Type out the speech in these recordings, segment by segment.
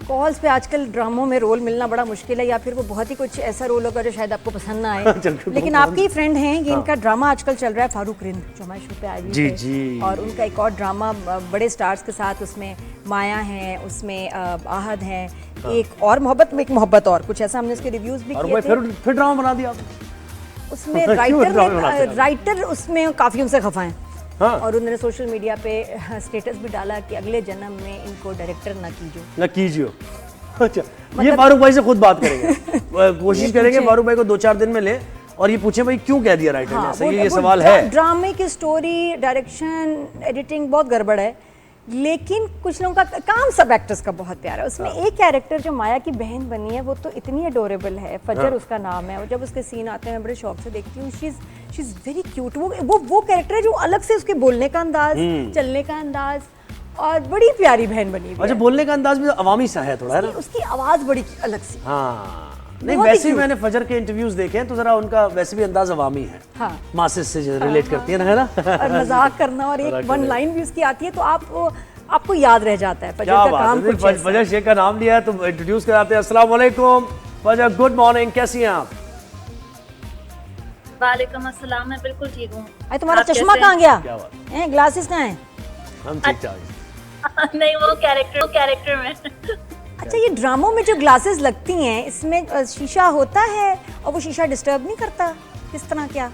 Calls पे आजकल ड्रामों में रोल मिलना बड़ा मुश्किल है, या फिर वो बहुत ही कुछ ऐसा रोल होगा जो शायद आपको पसंद ना आए। लेकिन आपके ही फ्रेंड हैं, ये इनका ड्रामा आजकल चल रहा है फारूक रिंद, जो हमारे शो पे आए हुए थे, और उनका एक और ड्रामा बड़े स्टार्स के साथ, उसमें माया हैं, उसमें आहद हैं, एक और मोहब्बत और कुछ ऐसा, हमने उसके रिव्यूज भी किए थे। फिर ड्रामा बना दिया उसमें राइटर उसमें काफ़ी उनसे खफा हैं। हाँ। और उन्होंने सोशल मीडिया पे स्टेटस भी डाला कि अगले जन्म में इनको डायरेक्टर ना कीजिए। अच्छा, ये फारूक भाई से खुद बात करेंगे, कोशिश करेंगे फारूक भाई को 2-4 दिन में ले और ये पूछे भाई क्यों कह दिया राइटर ने, ऐसा ये सवाल है। ड्रामे की स्टोरी, डायरेक्शन, एडिटिंग बहुत गड़बड़ है, लेकिन कुछ लोगों का काम सब एक्टर्स का बहुत प्यारा है। उसमें एक कैरेक्टर जो माया की बहन बनी है वो तो इतनी अडोरेबल है, फजर उसका नाम है, और जब उसके सीन आते हैं मैं बड़े शौक से देखती हूँ। She is very cute. वो कैरेक्टर है जो अलग से उसके बोलने का अंदाज, चलने का अंदाज, और बड़ी प्यारी बहन बनी हुई है। अच्छा, बोलने का अंदाज भी अवामी सा है थोड़ा, है ना? उसकी आवाज बड़ी अलग सी। हाँ, नहीं वैसे ही मैंने फजर के इंटरव्यूज देखे हैं तो जरा उनका वैसे भी अंदाज अवामी है। हाँ, मासेस से रिलेट करती है ना, और मजाक करना, और एक वन लाइन भी उसकी आती है तो आपको याद रह जाता है। फजर का काम कुछ ऐसा। फजर शेख का नाम लिया है तो इंट्रोड्यूस कराते हैं। अस्सलाम वालेकुम फजर, गुड मॉर्निंग, कैसी हैं आप? वालेकुम अस्सलाम, मैं बिल्कुल ठीक हूँ। अरे तुम्हारा चश्मा कहाँ गया? हैं, ग्लासेस कहाँ हैं? हम ठीक ठाक। नहीं, वो कैरेक्टर में। अच्छा, ये ड्रामों में जो ग्लासेस लगती हैं इसमें शीशा होता है और वो शीशा डिस्टर्ब नहीं करता, किस तरह क्या?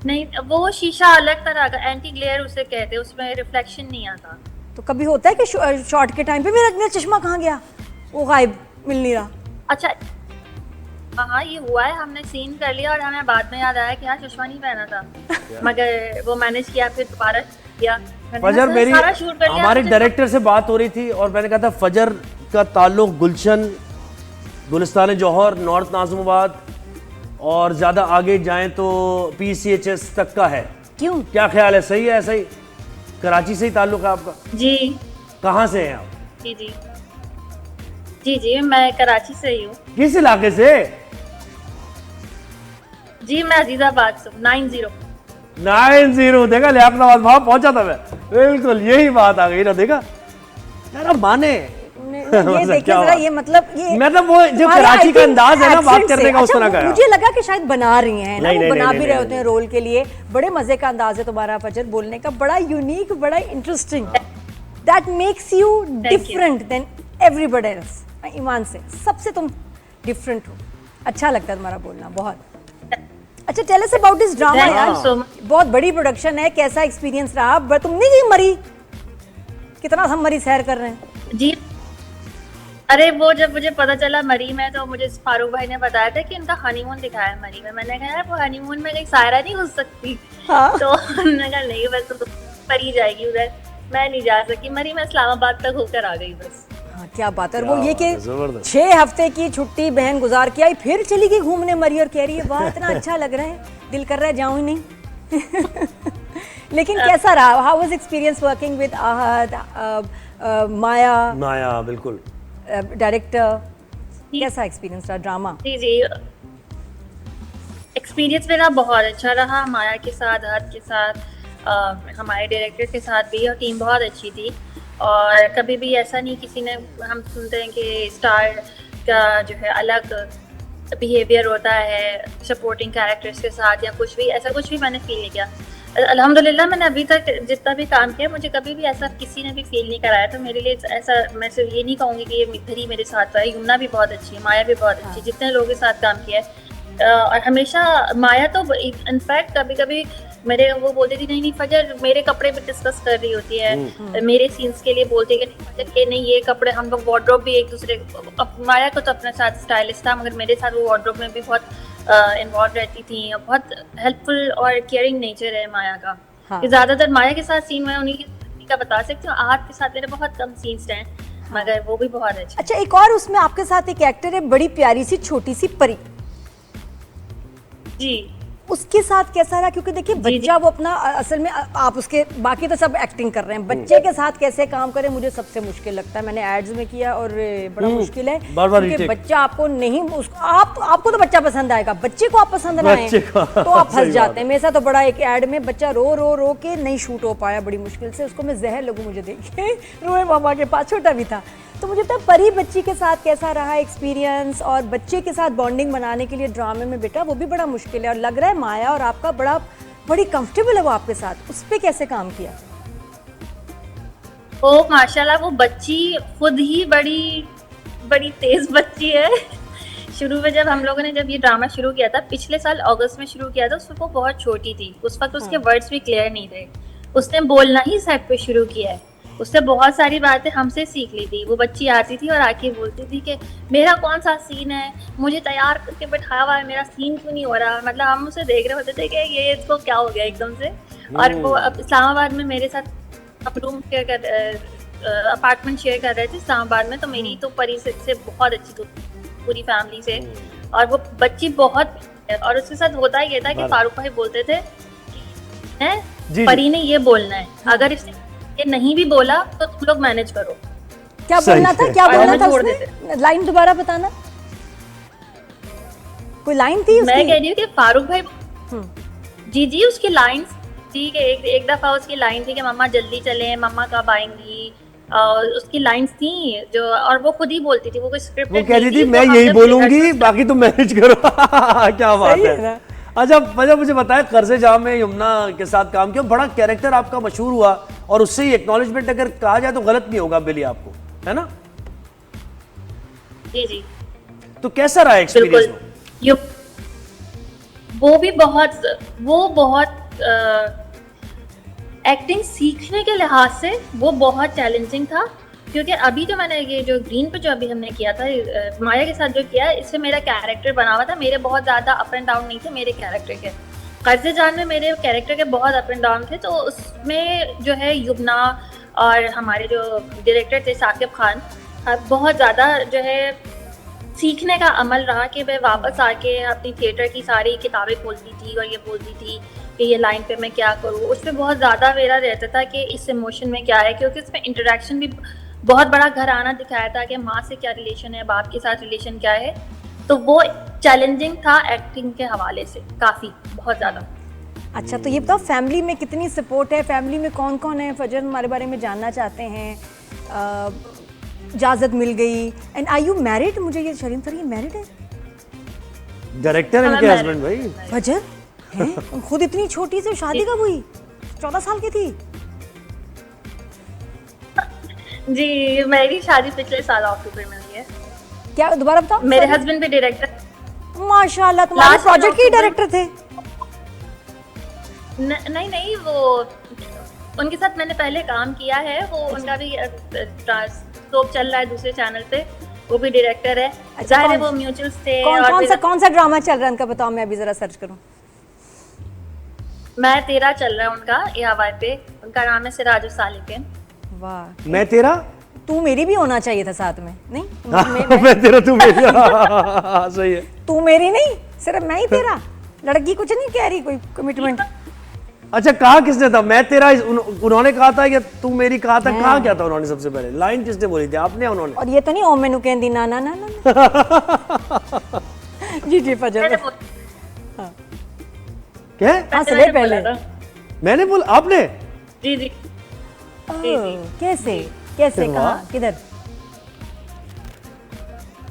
नहीं, वो शीशा अलग तरह का, एंटी ग्लेयर उसे कहते हैं, उसमें रिफ्लेक्शन नहीं आता। तो कभी होता है कि शॉट के टाइम पे मेरा चश्मा कहाँ गया, वो गायब, मिल नहीं रहा? अच्छा, हाँ ये हुआ है, हमने सीन कर लिया और हमें बाद में याद आया कि यार चश्मा नहीं पहना था, मगर वो मैनेज किया, फिर दोबारा किया। फजर, मेरी हमारे डायरेक्टर से बात हो रही थी और मैंने कहा था फजर का ताल्लुक गुलशन, गुलिस्तान जौहर, नॉर्थ नाज़िमाबाद और ज्यादा आगे जाएं तो PCHS तक का है। क्यों, क्या ख्याल है? सही है? ऐसा ही कराची से ही ताल्लुक है आपका? जी। कहाँ से हैं आप? जी, मैं कराची से ही हूँ। किस इलाके से? जी, मैं अजीजाबाद से। 90 देखा, लियाकताबाद, वहां पहुंचा था मैं, बिल्कुल यही बात आ गई ना, देखा यार, अब माने ये देखिए जरा, ये मतलब वो जो कराची का अंदाज है ना बात करने का, उस तरह का मुझे लगा कि शायद बना रही हैं ना, वो बना भी रहे होते हैं रोल के लिए। बड़े मजे का अंदाज है तुम्हारा फजर, बोलने का बड़ा यूनिक, बड़ा interesting, that makes you different than everybody else. ईमान से सबसे तुम डिफरेंट हो, अच्छा लगता है तुम्हारा बोलना बहुत। अच्छा, tell us about this drama यार, बहुत बड़ी प्रोडक्शन है, कैसा एक्सपीरियंस रहा? तुम नहीं गई मरी? कितना हम मरी सैर कर रहे हैं। जी, अरे वो जब मुझे पता चला मरी में, तो मुझे फारूक भाई ने बताया था कि उनका हनीमून दिखाया है मरी में। मैंने कहा यार वो हनीमून में कहीं सायरा नहीं हो सकती? हाँ? तो उन्होंने कहा नहीं, बस तो परी जाएगी उधर, मैं नहीं जा सकी मरी, मैं इस्लामाबाद तक होकर आ गई बस। हाँ, क्या बात है। और वो ये कि 6 हफ्ते की छुट्टी बहन गुजार के आई, फिर चली गई घूमने मरी, और कह रही है वाह इतना अच्छा लग रहा है, दिल कर रहा है जाऊं ही नहीं। लेकिन कैसा रहा? How was experience working with Ahad, Maya? बिल्कुल, डायरेक्टर, कैसा एक्सपीरियंस रहा ड्रामा? जी, एक्सपीरियंस मेरा बहुत अच्छा रहा, माया के साथ, आहद के साथ, हमारे डायरेक्टर के साथ भी, और टीम बहुत अच्छी थी। और कभी भी ऐसा नहीं किसी ने, हम सुनते हैं कि स्टार का जो है अलग बिहेवियर होता है सपोर्टिंग कैरेक्टर्स के साथ या कुछ भी, ऐसा कुछ भी मैंने फील नहीं किया। अल्हम्दुलिल्लाह, मैंने अभी तक जितना भी काम किया मुझे कभी भी ऐसा किसी ने भी फील नहीं कराया, तो मेरे लिए ऐसा, मैं सिर्फ ये नहीं कहूँगी कि ये इधर ही मेरे साथ है। यमुना भी बहुत अच्छी है, माया भी बहुत अच्छी, जितने लोगों के साथ काम किया है। और हमेशा माया तो इनफैक्ट कभी कभी मेरे वो बोलती थी नहीं फजर, मेरे कपड़े भी डिस्कस कर रही होती है, मेरे सीन्स के लिए बोलती है कि फजर के नहीं ये कपड़े, हम लोग वार्डरोब भी एक दूसरे, माया को तो अपने साथ स्टाइलिस्ट था मगर मेरे साथ वो वार्डरोब में भी बहुत इन्वॉल्व रहती थी, और बहुत हेल्पफुल और केयरिंग नेचर है माया का। हाँ। कि ज्यादातर माया के साथ सीन मैं उन्हीं का बता सकती हूँ, आहद के साथ मेरे बहुत कम सीन्स हैं। हाँ। मगर वो भी बहुत अच्छे। अच्छा, एक और उसमें आपके साथ एक एक्टर है, बड़ी प्यारी सी छोटी सी परी, जी, उसके साथ कैसा रहा? क्योंकि देखिए बच्चा वो अपना, असल में आप उसके, बाकी तो सब एक्टिंग कर रहे हैं, बच्चे के साथ कैसे काम करें मुझे सबसे मुश्किल लगता है। मैंने एड्स में किया और बड़ा मुश्किल है, क्योंकि बच्चा आपको नहीं, आपको तो बच्चा पसंद आएगा, बच्चे को आप पसंद ना आए तो आप फंस जाते हैं। मेरे साथ तो बड़ा एक एड में बच्चा रो के नहीं शूट हो पाया, बड़ी मुश्किल से, उसको मैं जहर लगूं मुझे देखिए, रोए मामा के पास, छोटा भी था। तो मुझे पता परी बच्ची के साथ कैसा रहा एक्सपीरियंस, और बच्चे के साथ बॉन्डिंग बनाने के लिए ड्रामे में बेटा वो भी बड़ा मुश्किल है, और लग रहा है माया और आपका बड़ी कंफर्टेबल है वो आपके साथ, उस पर कैसे काम किया? ओ माशाल्लाह, वो बच्ची खुद ही बड़ी तेज बच्ची है। शुरू में जब हम लोगों ने जब ये ड्रामा शुरू किया था, पिछले साल अगस्त में शुरू किया था, उस वक्त वो बहुत छोटी थी, उस वक्त उसके वर्ड्स भी क्लियर नहीं थे। उसने बोलना ही सेट पे शुरू किया है। उससे बहुत सारी बातें हमसे सीख ली थी। वो बच्ची आती थी और आके बोलती थी कि मेरा कौन सा सीन है, मुझे तैयार करके बैठाया हुआ है, मेरा सीन क्यों नहीं हो रहा। मतलब हम उसे देख रहे होते थे कि ये इसको क्या हो गया एकदम से। और वो अब इस्लामाबाद में मेरे साथ रूम शेयर कर अपार्टमेंट शेयर कर रहे थे इस्लामाबाद में, तो मेरी तो परी से बहुत अच्छी थी पूरी फैमिली से, और वो बच्ची बहुत, और उसके साथ होता ये था कि फारूक भाई बोलते थे परी ने ये बोलना है, अगर इसने ये नहीं भी बोला तो तुम लोग मैनेज करो। क्या बोलना था, क्या बोलना था उसने? लाइन दोबारा बताना, कोई लाइन थी उसकी? मैं कह रही हूँ कि फारूक भाई जी उसकी लाइन थी कि एक दफा उसकी लाइन थी कि मम्मा जल्दी चले, मम्मा कब आएंगी, उसकी लाइंस थी जो, और वो खुद ही बोलती थी, वो कोई स्क्रिप्ट वो कह रही थी मैं यही बोलूंगी बाकी तुम मैनेज करो। क्या बात है। अच्छा मुझे बताया, कर्ज़े जहाँ में यमुना के साथ काम किया, बड़ा कैरेक्टर आपका मशहूर हुआ, और उससे ही एक्नॉलेजमेंट अगर कहा जाए तो गलत नहीं होगा बिली आपको, है ना? जी। तो कैसा रहा एक्सपीरियंस? वो बहुत एक्टिंग सीखने के लिहाज से वो बहुत चैलेंजिंग था, क्योंकि अभी जो मैंने ये जो ग्रीन पे जो अभी हमने किया था माया के साथ जो किया, इससे मेरा कैरेक्टर बना हुआ था। मेरे बहुत ज़्यादा अप एंड डाउन नहीं थे मेरे कैरेक्टर के। कर्ज़े जान में मेरे कैरेक्टर के बहुत अप एंड डाउन थे, तो उसमें जो है युबना और हमारे जो डायरेक्टर थे साकिब खान, बहुत ज़्यादा जो है सीखने का अमल रहा कि मैं वापस आके अपनी थिएटर की सारी किताबें खोलती थी और ये बोलती थी कि ये लाइन पे मैं क्या करूँ। उस पर बहुत ज़्यादा मेरा रहता था कि इस इमोशन में क्या है, क्योंकि उसमें इंटरेक्शन भी बहुत बड़ा घर आना दिखाया था कि माँ से क्या रिलेशन है, बाप के साथ रिलेशन क्या है, तो वो चैलेंजिंग था एक्टिंग के हवाले से काफ़ी, बहुत ज़्यादा। अच्छा, तो ये बताओ फैमिली में कितनी सपोर्ट है, फैमिली में कौन कौन है? फजर हमारे बारे में जानना चाहते हैं। इजाज़त मिल गई। And are you married? मुझे ये शरीम सर ये मैरिड है? डायरेक्टर इनके हस्बैंड भाई फजर हैं? खुद इतनी छोटी से शादी कब हुई? 14 साल की थी? जी, मेरी शादी पिछले साल अक्टूबर में हुई है। क्या दोबारा बताओ? मेरे हस्बैंड भी डायरेक्टर। माशाल्लाह, तुम्हारे प्रोजेक्ट के डायरेक्टर थे? नहीं, वो उनके साथ मैंने पहले काम किया है। वो उनका भी सोप चल रहा है दूसरे चैनल पे, वो भी डायरेक्टर है। जाहिर है वो म्यूचुअल्स थे। कौन सा ड्रामा चल रहा है उनका, बताओ, मैं अभी जरा सर्च करूं। मैं तेरा चल रहा है उनका AWI पे। उनका नाम है सिराज सालिकिन। वाह, मैं तेरा, तू मेरी भी होना चाहिए था साथ में, नहीं? मैं तेरा तू मेरी। सही है। तू मेरी नहीं, सिर्फ मैं ही तेरा। लड़की कुछ नहीं कह रही, कोई कमिटमेंट। अच्छा, कहा किसने था मैं तेरा? उन्होंने कहा था या तू मेरी कहा था? कहा क्या था उन्होंने? सबसे पहले लाइन किसने बोली थी, आपने उन्होंने? और ये तो नहीं ओ मैनू कहंदी ना ना ना ना। जी फजर क्या हंस ले पहले। मैंने बोला, आपने? जी। कैसे कहा, किधर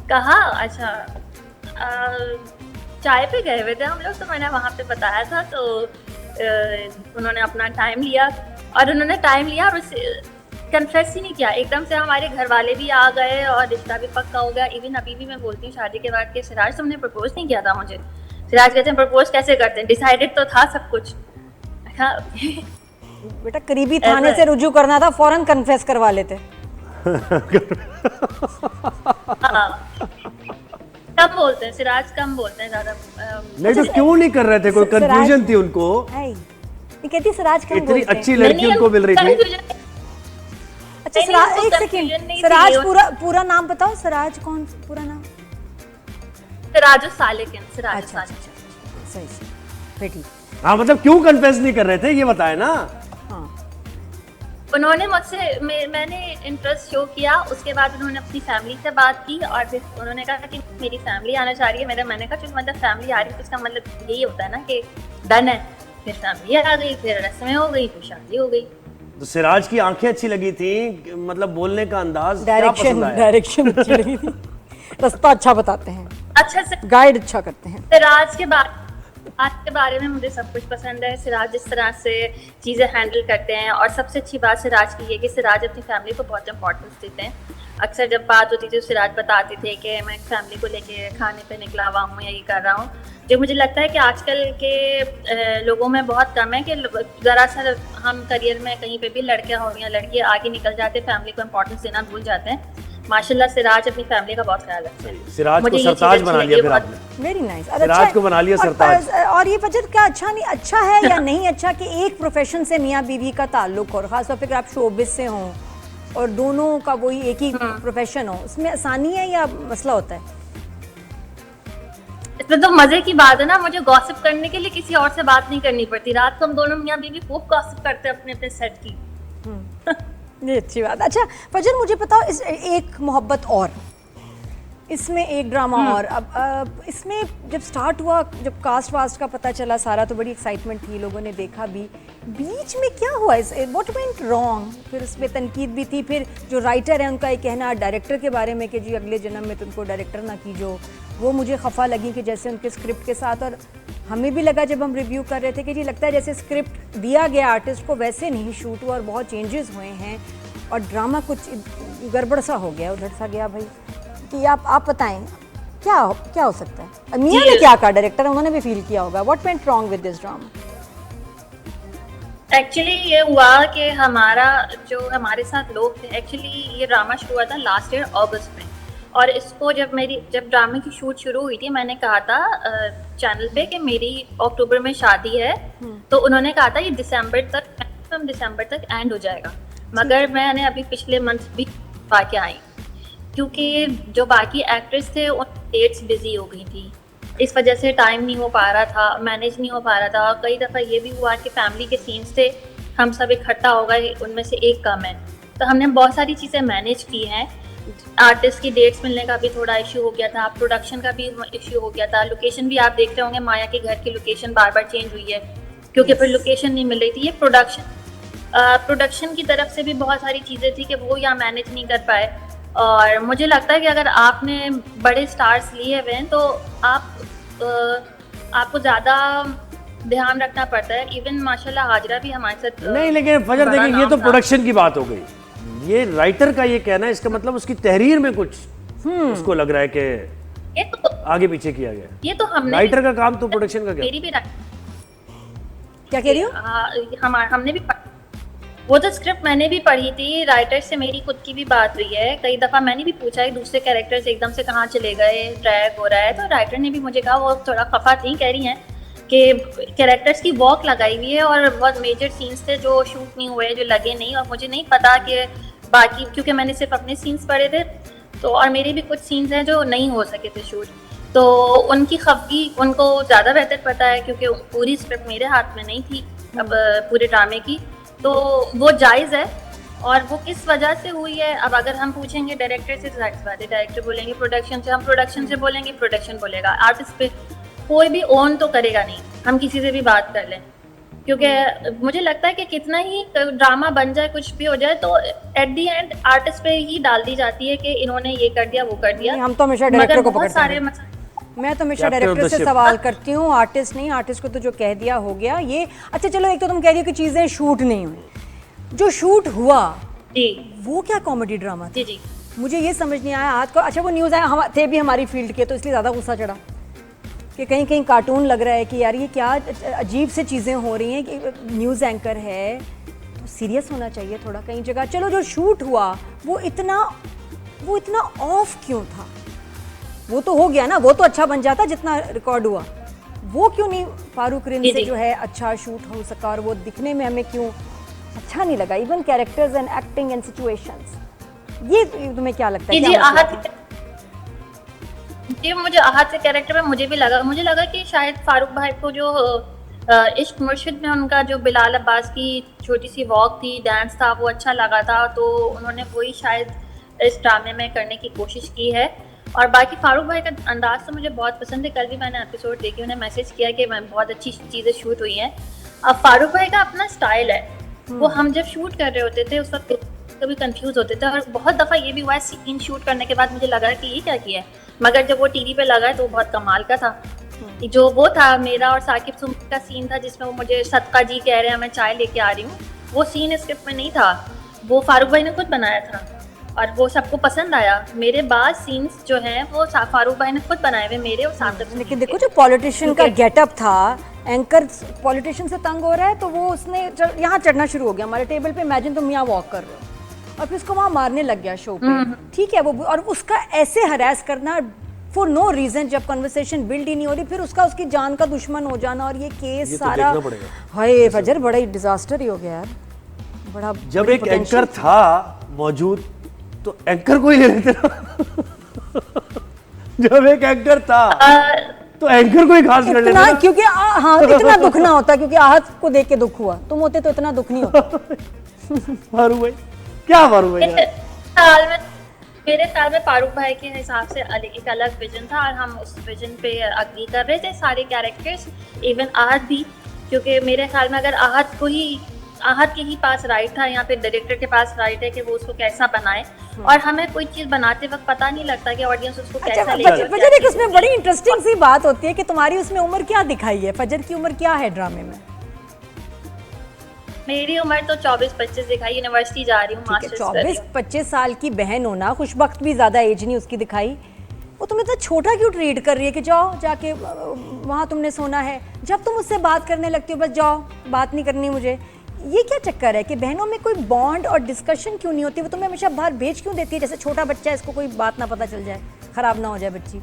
कहा? अच्छा, चाय पे गए हुए थे हम लोग, तो मैंने वहाँ पे बताया था, तो उन्होंने अपना टाइम लिया, और उन्होंने टाइम लिया और कन्फेस ही नहीं किया। एकदम से हमारे घर वाले भी आ गए और रिश्ता भी पक्का हो गया। इवन अभी भी मैं बोलती हूँ शादी के बाद के, सिराज तुमने प्रपोज नहीं किया था मुझे। सिराज कहते हैं प्रपोज कैसे करते हैं, डिसाइडेड तो था सब कुछ। बेटा करीबी थाने से रुजू करना था, फौरन कन्फेस करवा लेते। कम बोलते हैं सिराज, कम बोलते हैं ज्यादा। नहीं तो क्यों नहीं कर रहे थे? कोई कंफ्यूजन थी उनको? ये कहती सिराज कम बोलते हैं। इतनी अच्छी लड़की उनको मिल रही थी। अच्छा सिराज, एक सेकंड, सिराज पूरा नाम बताओ। सिराज कौन, पूरा नाम? सिराज सालिकिन। सिराज सालिकिन, सही फिर ठीक। हाँ, मतलब क्यों कन्फेस नहीं कर रहे थे ये बताए ना। हाँ, उन्होंने मुझसे, मैंने इंटरेस्ट शो किया, उसके बाद उन्होंने अपनी फैमिली से बात की, और फिर उन्होंने कहा कि मेरी फैमिली आना चाह रही है। मैंने कहा मतलब फैमिली आ रही है तो इसका मतलब यही होता है ना कि डन है। फिर फैमिली आ गई, फिर रस्में हो गई, फिर शादी हो गई। तो सिराज की आंखें अच्छी लगी थी, मतलब बोलने का अंदाज क्या पसंद आया? डायरेक्शन अच्छी लगी थी, रास्ता अच्छा बताते हैं, अच्छा से गाइड अच्छा करते हैं। सिराज के बाद आज के बारे में मुझे सब कुछ पसंद है। सिराज जिस तरह से चीज़ें हैंडल करते हैं, और सबसे अच्छी बात सिराज की ये कि सिराज अपनी फैमिली को बहुत इंपॉर्टेंस देते हैं। अक्सर जब बात होती थी तो सिराज बताते थे कि मैं फैमिली को लेके खाने पे निकला हुआ हूँ या ये कर रहा हूँ, जो मुझे लगता है कि आजकल के लोगों में बहुत कम है कि ज़रा सा हम करियर में कहीं पे भी लड़कियाँ हो या लड़के आगे निकल जाते, फैमिली को इंपॉर्टेंस देना भूल जाते हैं। माशाल्लाह सिराज अपनी फैमिली का बहुत ख्याल रखते हैं। सिराज को मुझे ये सरताज चीज़ बना अच्छी लिया लगी फिर बहुत। आपने। Very nice. सिराज को बना लिया सरताज। और ये फजर क्या अच्छा नहीं अच्छा है या नहीं अच्छा कि एक प्रोफेशन से मियाँ बीवी का ताल्लुक हो, और खासतौर पर आप शोबिस से हों और दोनों का वही एक ही प्रोफेशन हो, उसमें आसानी है या मसला होता है? इसमें तो मजे की बात है ना, मुझे गॉसिप करने के लिए किसी और से बात नहीं करनी पड़ती। रात को हम दोनों मियाँ बीवी खूब गॉसिप करते हैं अपने अपने सेट की। ये अच्छी बात। अच्छा फजर मुझे बताओ, इस एक मोहब्बत और इसमें एक ड्रामा और, अब इसमें जब स्टार्ट हुआ, जब कास्ट वास्ट का पता चला सारा, तो बड़ी एक्साइटमेंट थी, लोगों ने देखा भी। बीच में क्या हुआ, इस व्हाट वेंट रॉन्ग? फिर उसमें तनकीद भी थी, फिर जो राइटर है उनका ये कहना डायरेक्टर के बारे में कि जी अगले जन्म में तुमको डायरेक्टर ना कीजो, वो मुझे खफा लगी कि जैसे उनके स्क्रिप्ट के साथ। और हमें भी लगा जब हम रिव्यू कर रहे थे कि जी लगता है जैसे स्क्रिप्ट दिया गया आर्टिस्ट को वैसे नहीं शूट हुआ और बहुत चेंजेस हुए हैं और ड्रामा कुछ गड़बड़ सा हो गया, उधर सा गया भाई। कि आप बताएं क्या हो सकता है? मियां ने क्या कहा, डायरेक्टर उन्होंने भी फील किया होगा, what went wrong with this drama? Actually ये हुआ कि हमारे साथ लोग थे, एक्चुअली ये ड्रामा शुरू हुआ था लास्ट ईयर अगस्त में, और इसको जब ड्रामे की शूट शुरू हुई थी, मैंने कहा था चैनल पे कि मेरी अक्टूबर में शादी है, तो उन्होंने कहा था ये दिसंबर तक एंड हो जाएगा, मगर मैंने अभी पिछले मंथ भी पाके आई, क्योंकि जो बाकी एक्ट्रेस थे उन डेट्स बिजी हो गई थी, इस वजह से टाइम नहीं हो पा रहा था, मैनेज नहीं हो पा रहा था। कई दफ़ा ये भी हुआ कि फैमिली के सीन्स थे, हम सब इकट्ठा हो गए, उनमें से एक कम है, तो हमने बहुत सारी चीज़ें मैनेज की हैं। आर्टिस्ट की डेट्स मिलने का भी थोड़ा इशू हो गया था, प्रोडक्शन का भी इशू हो गया था, लोकेशन भी आप देखते होंगे माया के घर की लोकेशन बार बार चेंज हुई है क्योंकि फिर लोकेशन नहीं मिल रही थी। ये प्रोडक्शन की तरफ से भी बहुत सारी चीज़ें थी कि वो यहाँ मैनेज नहीं कर पाए, और मुझे लगता है कि अगर आपने बड़े स्टार्स लिए हुए हैं तो आपको ज़्यादा ध्यान रखना पड़ता है। इवन माशाल्लाह हाजरा भी हमारे साथ नहीं, लेकिन फजर देखिए ये तो प्रोडक्शन की बात हो गई, ये राइटर का ये कहना है, इसका मतलब उसकी तहरीर में कुछ उसको लग रहा है कि ये तो आगे पीछे किया गया। ये तो हमने राइटर का काम तो प्रोडक्शन का क्या? मेरी भी क्या कह रही हो? हमने भी वो तो स्क्रिप्ट मैंने भी पढ़ी थी, राइटर से मेरी खुद की भी बात हुई है, कई दफ़ा मैंने भी पूछा है दूसरे कैरेक्टर्स एकदम से कहाँ चले गए, ट्रैक हो रहा है, तो राइटर ने भी मुझे कहा, वो थोड़ा खफा थी, कह रही हैं कि कैरेक्टर्स की वॉक लगाई हुई है और बहुत मेजर सीन्स थे जो शूट नहीं हुए, जो लगे नहीं, और मुझे नहीं पता कि बाकी, क्योंकि मैंने सिर्फ अपने सीन्स पढ़े थे, तो और मेरे भी कुछ सीन्स हैं जो नहीं हो सके थे शूट, तो उनकी खफगी उनको ज़्यादा बेहतर पता है क्योंकि पूरी स्क्रिप्ट मेरे हाथ में नहीं थी अब पूरे ड्रामे की, तो वो जायज़ है। और वो किस वजह से हुई है, अब अगर हम पूछेंगे डायरेक्टर से, डायरेक्टर बोलेंगे प्रोडक्शन से, हम प्रोडक्शन से बोलेंगे, प्रोडक्शन बोलेगा, आर्टिस्ट पे कोई भी ओन तो करेगा नहीं, हम किसी से भी बात कर लें, क्योंकि मुझे लगता है कि कितना ही ड्रामा बन जाए, कुछ भी हो जाए, तो एट दी एंड आर्टिस्ट पे ही डाल दी जाती है कि इन्होंने ये कर दिया, वो कर दिया। हम तो हमेशा डायरेक्टर को पकड़ते हैं। मैं तो हमेशा डायरेक्टर से सवाल करती हूँ, आर्टिस्ट नहीं, आर्टिस्ट को तो जो कह दिया हो गया। ये अच्छा चलो, एक तो तुम कह रही हो कि चीज़ें शूट नहीं हुई, जो शूट हुआ जी वो क्या कॉमेडी ड्रामा था? जी मुझे ये समझ नहीं आया आज को। अच्छा वो न्यूज़ आया, हम थे भी हमारी फील्ड के, तो इसलिए ज़्यादा गुस्सा चढ़ा कि कहीं कहीं कार्टून लग रहा है कि यार ये क्या अजीब से चीज़ें हो रही हैं, कि न्यूज़ एंकर है तो सीरियस होना चाहिए थोड़ा कहीं जगह। चलो जो शूट हुआ वो इतना ऑफ क्यों था? वो तो हो गया ना, वो तो अच्छा बन जाता जितना रिकॉर्ड हुआ, वो क्यों नहीं फारूक रिन से जो है अच्छा शूट हो सका, और वो दिखने में हमें क्यों अच्छा नहीं लगा? Even characters and acting and situations, ये तुम्हें क्या लगता है? जी मुझे आहत के कैरेक्टर में मुझे लगा कि शायद फारूक भाई को जो इश्क मुर्शिद में उनका जो बिलाल अब्बास की छोटी सी वॉक थी, डांस था, वो अच्छा लगा था, तो उन्होंने वही शायद इस ड्रामे में करने की कोशिश की है। और बाकी फारूक भाई का अंदाज तो मुझे बहुत पसंद है, कल भी मैंने एपिसोड देखी, उन्हें मैसेज किया कि बहुत अच्छी चीज़ें शूट हुई हैं। अब फारूक भाई का अपना स्टाइल है, वो हम जब शूट कर रहे होते थे उस वक्त कभी कंफ्यूज होते थे, और बहुत दफ़ा ये भी हुआ है सीन शूट करने के बाद मुझे लगा कि ये क्या किया है, मगर जब वो टीवी पे लगा तो वो बहुत कमाल का था। जो वो था मेरा और साकिब सुमन का सीन था जिसमें वो मुझे सदका जी कह रहे हैं मैं चाय लेके आ रही हूँ, वो सीन स्क्रिप्ट में नहीं था, वो फारूक भाई ने खुद बनाया था और वो सबको पसंद आया। मेरे बाद सीन्स जो हैं वो फारूक भाई ने खुद बनाए हुए मेरे और साकिब सुमन लेकिन के। देखो जो पॉलिटिशियन का गेटअप था, एंकर पॉलिटिशियन से तंग हो रहा है तो वो उसने यहाँ चढ़ना शुरू हो गया हमारे टेबल पे, इमेजिन तुम यहाँ वॉक कर रहे हो और फिर उसको वहाँ मारने लग गया शो पे, ठीक है वो, और उसका ऐसे हरास करना फॉर नो रीजन, जब कन्वर्सेशन बिल्ड ही नहीं हो रही, फिर उसकी जान का दुश्मन हो जाना, और ये केस ये तो सारा, देखना पड़ेगा। हाय फजर बड़ा ही डिजास्टर ही हो गया यार, बड़ा जब बड़ी एक potential एंकर था मौजूद तो एंकर को ही ले लेते ना। जब एक एंकर था तो एंकर को ही खास कर लेते इतना, ना। क्योंकि हाँ इतना दुख ना होता, क्योंकि आहत को देख के दुख हुआ, तुम होते तो इतना दुख नहीं होता। फारूक भाई क्या फारूक भाई का? मेरे ख्याल में फारूक भाई के हिसाब से एक अलग विजन था और हम उस विजन पे अग्री कर रहे थे सारे कैरेक्टर्स, इवन आहत भी, क्योंकि मेरे ख्याल में अगर आहत के ही पास राइट था या फिर डायरेक्टर के पास राइट है कि वो उसको कैसा बनाए, और हमें कोई चीज बनाते वक्त पता नहीं लगता कि ऑडियंस उसको कैसा लेगी। फजर एक उसमें बड़ी इंटरेस्टिंग सी बात होती है कि तुम्हारी उसमें उम्र क्या दिखाई है, फजर की उम्र क्या है ड्रामे में? मेरी उम्र तो 24-25 दिखाई, यूनिवर्सिटी जा रही हूँ, मास्टर्स कर रही हूँ। 24-25 साल की बहन होना, खुशबख्त भी ज्यादा एज नहीं उसकी दिखाई, वो तुम्हें इतना छोटा क्यों ट्रीट कर रही है कि जाओ जाके वहाँ तुमने सोना है, जब तुम उससे बात करने लगती हो बस जाओ बात नहीं करनी मुझे, ये क्या चक्कर है कि बहनों में कोई बॉन्ड और डिस्कशन क्यों नहीं होती? वो तुम्हें हमेशा बाहर भेज क्यों देती है, जैसे छोटा बच्चा है इसको कोई बात ना पता चल जाए, खराब ना हो जाए बच्ची?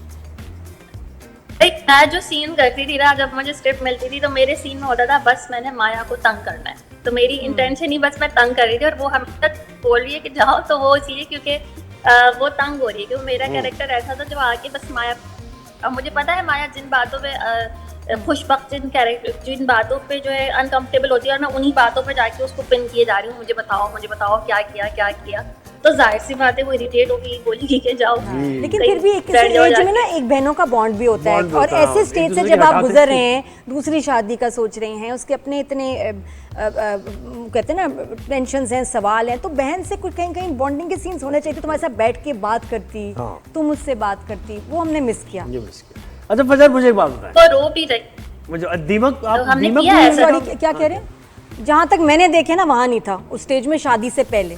मैं जो सीन करती थी ना, जब मुझे स्क्रिप्ट मिलती थी तो मेरे सीन में होता था बस मैंने माया को तंग करना है, तो मेरी इंटेंशन ही बस मैं तंग कर रही थी, और वो हमें तक बोल रही है कि जाओ, तो वो इसलिए क्योंकि वो तंग हो रही है, क्योंकि मेरा कैरेक्टर ऐसा था जो आके बस माया, अब मुझे पता है माया जिन बातों पे खुशबख्त जिन बातों पे जो है अनकंफर्टेबल होती है, और मैं उन्हीं बातों पे जाके उसको पिन किए जा रही हूँ, मुझे बताओ क्या किया, तो जाहिर सी बात है वो इरिटेट होगी, बोलेगी कि जाओ। लेकिन फिर भी एक एज में ना एक बहनों का बॉन्ड भी होता है, और ऐसे स्टेज से जब आप गुजर रहे हैं, दूसरी शादी का सोच रहे हैं, उसके अपने इतने कहते हैं ना टेंशंस हैं, सवाल हैं, तो बहन से कुछ कहीं बॉन्डिंग के सीन्स होने चाहिए, तुम्हारे साथ बैठ के बात करती, तुम मुझसे बात करती, वो हमने मिस किया। अच्छा फजर मुझे एक बात बताएं, तो रो भी रही मुझे दीमक, आप हमने दीमक किया भी ऐसा ऐसा- सॉरी क्या कह रहे हैं? जहाँ तक मैंने देखे ना वहाँ नहीं था उस स्टेज में, शादी से पहले।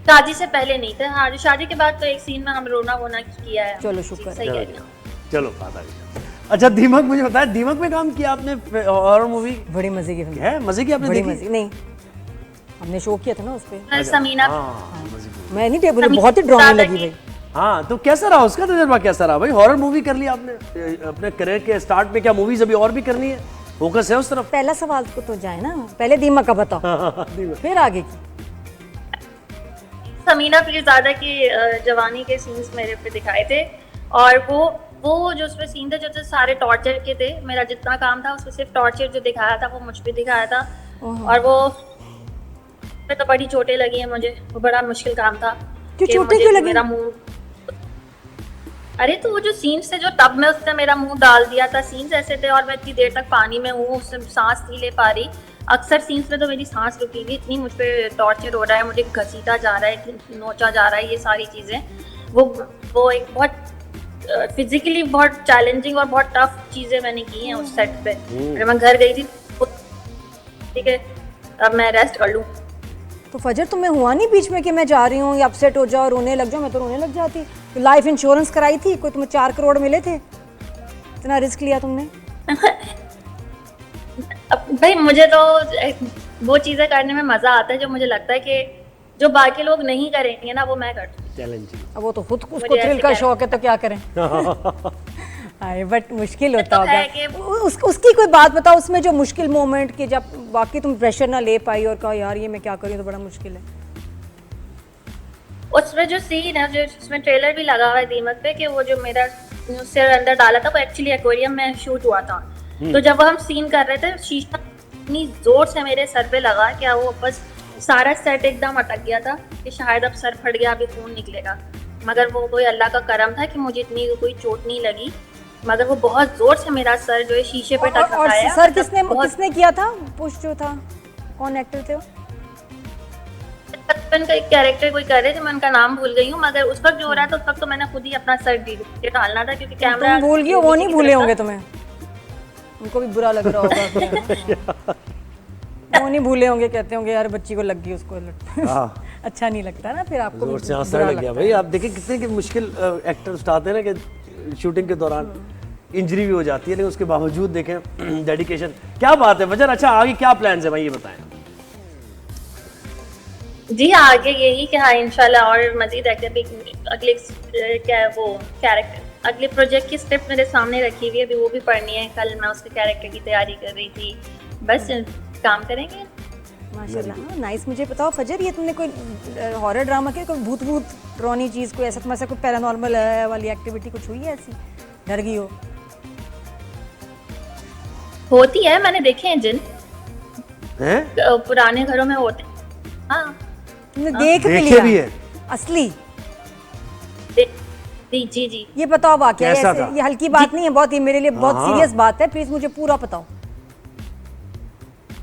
शादी से पहले नहीं थे, हाँ शादी के बाद तो एक सीन में हम रोना वोना किया है। चलो शुक्र है। सही कह रही हैं। चलो बात आ गई। अच्छा दीमक, मुझे बताया दीमक में काम किया आपने, हॉरर मूवी बड़ी मजे की फिल्म है, मजे की आपने बड़ी देखी? मजे नहीं, हमने शो किया था ना उस पे, समीना हाँ, मजे की। मैं नहीं टेबल बहुत ही ड्रामे लगी भाई। हाँ तो कैसा रहा उसका तजुर्बा, कैसा रहा भाई? हॉरर मूवी कर ली आपने अपने करियर के स्टार्ट में, क्या मूवीज अभी और भी करनी है, फोकस है उस तरफ? पहला सवाल को तो जाए ना, पहले दीमक का बताओ फिर आगे की। समीना पीरज़ादा की जवानी के सीन्स मेरे पे दिखाए थे, और वो जो उसमें सीन थे जो सारे टॉर्चर के थे, मेरा जितना काम था उसमें सिर्फ टॉर्चर जो दिखाया था वो मुझ पे दिखाया था, और वो पे तो बड़ी चोटें लगी हैं मुझे, वो बड़ा मुश्किल काम था। क्यों कि चोटें मुझे क्यों लगी? मेरा मुंह, अरे तो वो जो सीन्स थे जो तब में उसने मेरा मुंह डाल दिया था, सीन्स ऐसे थे और मैं इतनी देर तक पानी में हूँ, उससे सांस नहीं ले पा रही, अक्सर सीन्स में तो मेरी सांस रुकी हुई, इतनी मुझ पर टॉर्चर हो रहा है, मुझे घसीटा जा रहा है, नोचा जा रहा है, ये सारी चीज़ें, वो एक बहुत फिजिकली बहुत चैलेंजिंग और बहुत टफ चीज़ें मैंने की हैं उस सेट पे। जब मैं घर गई थी ठीक है अब मैं रेस्ट कर लूँ। तो फजर तुम्हें हुआ नहीं बीच में कि मैं जा रही हूँ या अपसेट हो जाओ, रोने लग जाओ? मैं तो रोने लग जाती। तो लाइफ इंश्योरेंस कराई थी कोई, तुम्हें 4 करोड़ मिले थे, इतना रिस्क लिया तुमने? भाई मुझे तो वो चीज़ें करने में मज़ा आता है जो मुझे लगता है कि जो बाकी लोग नहीं करेंगे ना वो मैं करती हूँ। चैलेंजिंग। अब वो तो खुद उसको थ्रिल का शौक है तो क्या करें। अरे बट मुश्किल होता होगा। उसकी कोई बात बताओ उसमें जो मुश्किल मोमेंट कि जब वाकई तुम प्रेशर ना ले पाई और कहा यार ये मैं क्या करूँ, तो बड़ा मुश्किल है। उसमें जो सीन है, जो उसमें ट्रेलर भी लगा हुआ है दीमक पे, कि वो जो मेरा सिर अंदर डाला था वो एक्चुअली एक्वेरियम में शूट हुआ था। तो जब हम सीन कर रहे थे शीशा इतनी जोर से मेरे सर पे लगा क्या वो बस सारा सेट एकदम अटक गया था कि शायद अब सर फट गया, अभी खून निकलेगा, मगर वो कोई अल्लाह का करम था कि मुझे इतनी कोई चोट नहीं लगी, मगर वो बहुत जोर से मेरा सर जो है शीशे पे टकराया। और सर किसने किया था? पुश जो था कौन एक्टर थे वो? बचपन का एक कैरेक्टर कोई कर रहे थे, मैं उनका नाम भूल गई हूँ, मगर उस वक्त जो हो रहा था उस वक्त तो मैंने खुद ही अपना सर डालना था क्योंकि कैमरा तुम भूल गई हो, वो नहीं भूले होंगे तुम्हें, उनको भी बुरा लग रहा होगा। वो नहीं भूले होंगे, कहते होंगे यार बच्ची को लग गई उसको अच्छा नहीं लगता ना, फिर आपको जोर से हंसने लग गया भाई। आप देखिए कितने के मुश्किल एक्टर्स आते हैं ना कि शूटिंग के दौरान इंजरी भी हो जाती है, लेकिन उसके बावजूद देखें डेडिकेशन। क्या बात है फजर, अच्छा आगे क्या प्लान्स है भाई ये बताएं। जी आगे यही कि हाँ इंशाल्लाह और मजीद अगले क्या है वो कैरेक्टर, अगले प्रोजेक्ट की स्क्रिप्ट मेरे सामने रखी हुई है, अभी वो भी पढ़नी है। कल मैं उसके कैरेक्टर की तैयारी कर रही थी, बस काम करेंगे माशाल्लाह। नाइस। मुझे बताओ फजर, ये तुमने कोई हॉरर ड्रामा के कोई भूत डरावनी चीज़ कोई ऐसा तुम्हारे साथ कोई पैरानॉर्मल वाली एक्टिविटी कुछ हुई है ऐसी, डर गई हो? होती है, मैंने देखे हैं जिन हैं? पुराने घरों में होते। हाँ तुमने देख भी देखे लिया? भी है असली? जी जी जी। ये बताओ वाकया, कैसा था? ये हल्की बात नहीं है बहुत, ये मेरे लिए बहुत हाँ। सीरियस बात है, प्लीज मुझे पूरा बताओ।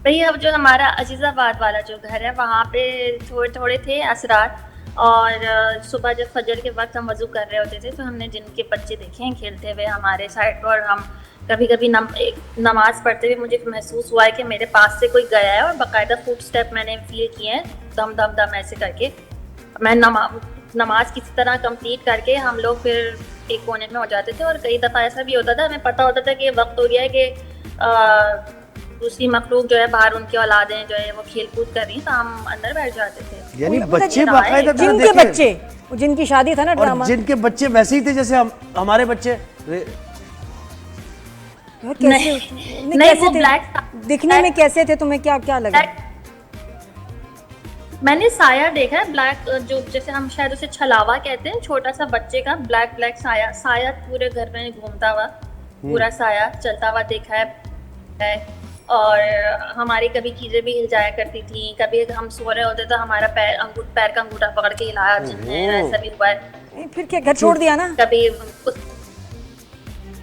भैया अब जो हमारा अजीजाबाद वाला जो घर है वहाँ पे थोड़े थोड़े थे असरार, और सुबह जब फजर के वक्त हम वजू कर रहे होते थे तो हमने जिनके बच्चे देखे हैं खेलते हुए हमारे साइड पर, और हम कभी कभी नमाज पढ़ते हुए मुझे महसूस हुआ है कि मेरे पास से कोई गया है, और बाकायदा फुट स्टेप मैंने फील किए हैं, दम दम दम ऐसे करके। मैं नमाज किसी तरह कंप्लीट करके हम लोग फिर एक कोने में हो जाते थे, और कई दफ़ा ऐसा भी होता था हमें पता होता था कि ये वक्त हो गया है कि दूसरी मखलूक जो है बाहर उनकी औलादें जो है वो खेल कूद कर रही, तो हम अंदर बैठ जाते थे। यानी बच्चे बाकायदा जिनके बच्चे, जिनकी शादी था ना ड्रामा, जिनके बच्चे वैसे ही थे जैसे हमारे बच्चे। कैसे नहीं, कैसे वो थे black दिखने में, कैसे थे, तुम्हें क्या क्या लगा? मैंने साया देखा है ब्लैक, जो जैसे हम शायद उसे छलावा कहते हैं, छोटा सा बच्चे का ब्लैक ब्लैक साया पूरे घर में घूमता हुआ, पूरा साया चलता हुआ देखा है। और हमारी कभी चीजें भी हिल जाया करती थी, कभी हम सो रहे होते तो हमारा पैर का अंगूठा पकड़ के हिलाया जिसने, ऐसा भी हुआ है। फिर क्या घर छोड़ दिया ना? कभी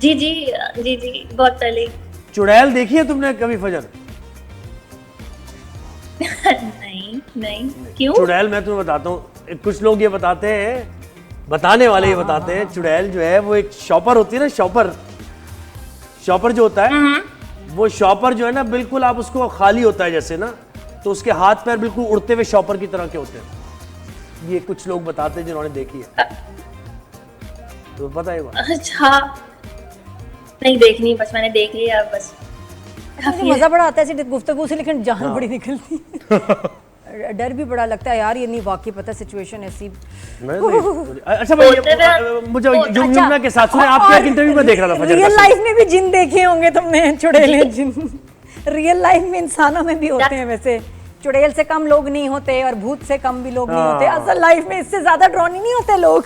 जी जी जी जी बहुत पहले। चुड़ैल देखी है तुमने कभी फजर? नहीं नहीं, क्यों? चुड़ैल मैं तुम्हें बताता हूँ, कुछ लोग ये बताते हैं, बताने वाले ये बताते हैं चुड़ैल जो है वो एक शॉपर होती है ना, शॉपर जो होता है वो शॉपर जो है ना बिल्कुल आप उसको खाली होता है जैसे ना, तो उसके हाथ पैर बिल्कुल उड़ते हुए शॉपर की तरह के होते हैं। ये कुछ लोग बताते हैं जिन्होंने देखी है, तो पता है बात? अच्छा नहीं देखनी, बस मैंने देख लिया बस। मुझे मजा बड़ा आता है ऐसी गुफ्तगू से, लेकिन जान बड़ी निकलती है। डर भी बड़ा लगता है यार, ये नहीं वाकई पता सिचुएशन ऐसी। अच्छा भाई मुझे यमुना के साथ सुने, आपके एक इंटरव्यू में देख रहा था फजर रियल लाइफ में भी जिन देखे होंगे तुमने, चुड़ैल जिन रियल लाइफ में इंसानों में भी होते हैं वैसे, चुड़ैल से कम लोग नहीं होते और भूत से कम भी लोग नहीं होते, असल लाइफ में इससे ज्यादा डरावनी नहीं होते लोग,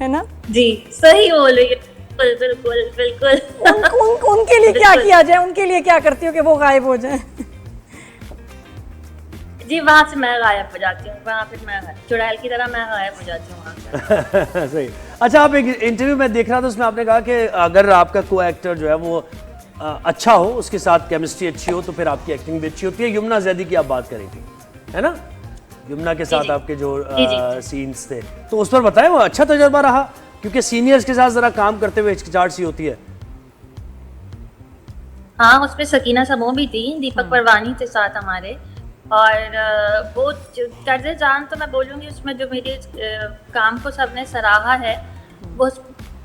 है ना? जी सही बोल रही है, बिल्कुल बिल्कुल। उनके लिए क्या किया जाए, उनके लिए क्या करती हो कि वो गायब हो जाए? जी वहाँ से मैं गायब हो जाती हूँ, वहाँ फिर मैं चुड़ैल की तरह मैं गायब हो जाती हूँ वहाँ से। सही। अच्छा आप एक इंटरव्यू में देख रहा था, उसमें आपने कहा कि अगर आपका को एक्टर जो है वो अच्छा हो, उसके साथ केमिस्ट्री अच्छी हो, तो फिर आपकी एक्टिंग भी अच्छी होती है। यमुना जैदी की आप बात करी थी, है ना? यमुना के साथ आपके जो सीन्स थे, तो उस पर बताएं वो अच्छा तजुर्बा रहा, क्योंकि सीनियर्स के साथ जरा काम करते हुए हिचकिचाहट सी होती है। हाँ उसमें सकीना समो भी थी, दीपक परवानी थे साथ हमारे, और वो कर्जे जान तो मैं बोलूँगी उसमें जो मेरे काम को सबने सराहा है, वो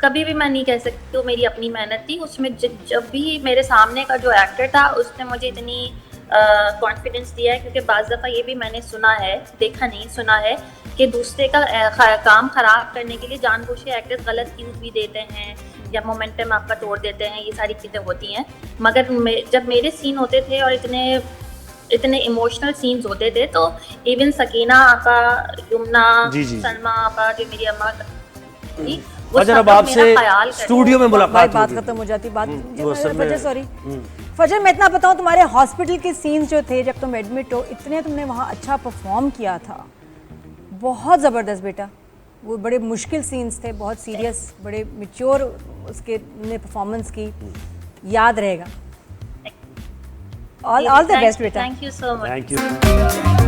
कभी भी मैं नहीं कह सकती तो मेरी अपनी मेहनत थी उसमें। जब भी मेरे सामने का जो एक्टर था उसने मुझे इतनी कॉन्फिडेंस दिया है, क्योंकि बाज़ दफ़ा ये भी मैंने सुना है, देखा नहीं सुना है, कि दूसरे का काम ख़राब करने के लिए जानबूझ के एक्टर्स गलत क्यूज भी देते हैं या मोमेंटम आपका तोड़ देते हैं, ये सारी चीज़ें होती हैं। मगर जब मेरे सीन होते थे और इतने इमोशनल सीन्स होते थे, तो इवन सकीना आपा, यमुना, सलमा आपा जो मेरी अम्मा थी, वो सब आपसे स्टूडियो में मुलाकात बात खत्म हो जाती बात। सॉरी फजर, मैं इतना बताऊं, तुम्हारे हॉस्पिटल के सीन्स जो थे जब तुम एडमिट हो, इतने तुमने वहाँ अच्छा परफॉर्म किया था, बहुत ज़बरदस्त बेटा। वो बड़े मुश्किल सीन्स थे, बहुत सीरियस, बड़े मैच्योर उसके ने परफॉर्मेंस की, याद रहेगा। ऑल द बेस्ट बेटा। Thank you so much. Thank you.